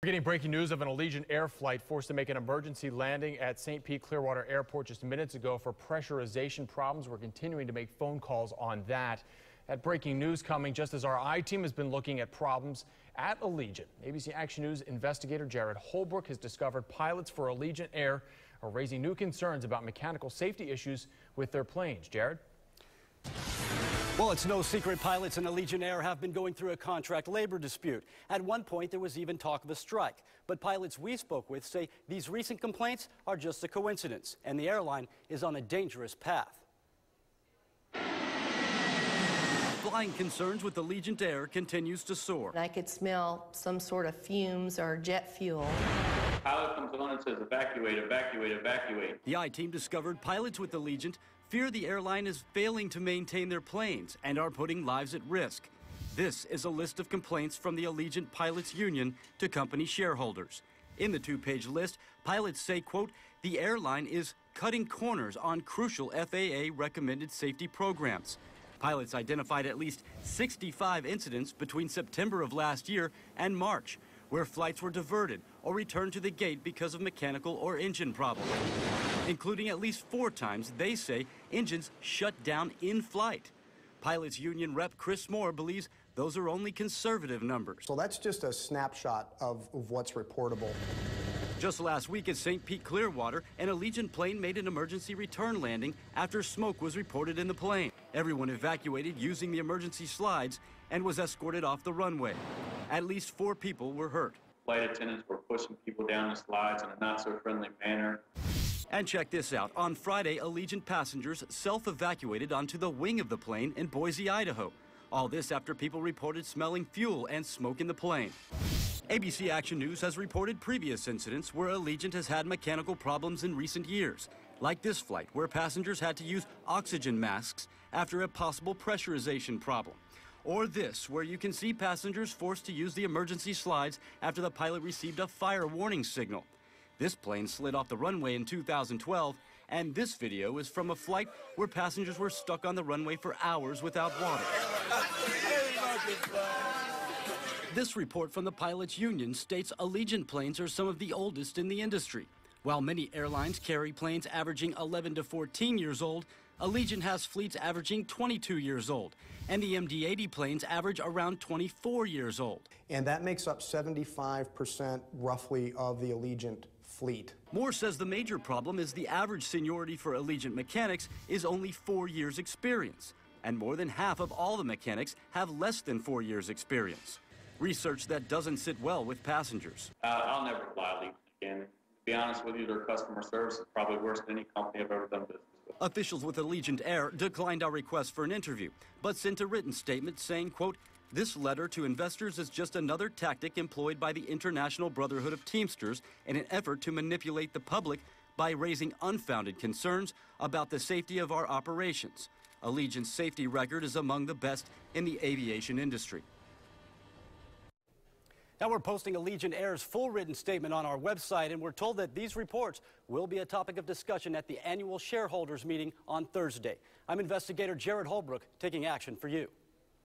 We're getting breaking news of an Allegiant Air flight forced to make an emergency landing at St. Pete Clearwater Airport just minutes ago for pressurization problems. We're continuing to make phone calls on that. That breaking news coming just as our I-team has been looking at problems at Allegiant. ABC Action News investigator Jared Holbrook has discovered pilots for Allegiant Air are raising new concerns about mechanical safety issues with their planes. Jared? Well, it's no secret pilots in Allegiant Air have been going through a contract labor dispute. At one point, there was even talk of a strike. But pilots we spoke with say these recent complaints are just a coincidence, and the airline is on a dangerous path. Flying concerns with Allegiant Air continues to soar. I could smell some sort of fumes or jet fuel. Pilot comes on and says, evacuate, evacuate, evacuate. The I-team discovered pilots with Allegiant fear the airline is failing to maintain their planes and are putting lives at risk. This is a list of complaints from the Allegiant Pilots Union to company shareholders. In the two-page list, pilots say, quote, the airline is cutting corners on crucial FAA-recommended safety programs. Pilots identified at least 65 incidents between September of last year and March, where flights were diverted or returned to the gate because of mechanical or engine problems, including at least 4 times, they say, engines shut down in flight. Pilots Union rep Chris Moore believes those are only conservative numbers. So that's just a snapshot of what's reportable. Just last week at St. Pete Clearwater, an Allegiant plane made an emergency return landing after smoke was reported in the plane. Everyone evacuated using the emergency slides and was escorted off the runway. At least 4 people were hurt. Flight attendants were pushing people down the slides in a not-so-friendly manner. And check this out. On Friday, Allegiant passengers self-evacuated onto the wing of the plane in Boise, Idaho. All this after people reported smelling fuel and smoke in the plane. ABC Action News has reported previous incidents where Allegiant has had mechanical problems in recent years, like this flight where passengers had to use oxygen masks after a possible pressurization problem. Or this, where you can see passengers forced to use the emergency slides after the pilot received a fire warning signal. This plane slid off the runway in 2012, and this video is from a flight where passengers were stuck on the runway for hours without water. This report from the Pilots Union states Allegiant planes are some of the oldest in the industry. While many airlines carry planes averaging 11 to 14 years old, Allegiant has fleets averaging 22 years old, and the MD-80 planes average around 24 years old. And that makes up 75% roughly of the Allegiant fleet. Moore says the major problem is the average seniority for Allegiant mechanics is only 4 years experience, and more than half of all the mechanics have less than 4 years experience. Research that doesn't sit well with passengers. I'll never fly Allegiant again. To be honest with you, their customer service is probably worse than any company I've ever done business with. Officials with Allegiant Air declined our request for an interview, but sent a written statement saying, quote, this letter to investors is just another tactic employed by the International Brotherhood of Teamsters in an effort to manipulate the public by raising unfounded concerns about the safety of our operations. Allegiant's safety record is among the best in the aviation industry. Now we're posting Allegiant Air's full written statement on our website, and we're told that these reports will be a topic of discussion at the annual shareholders meeting on Thursday. I'm investigator Jared Holbrook taking action for you.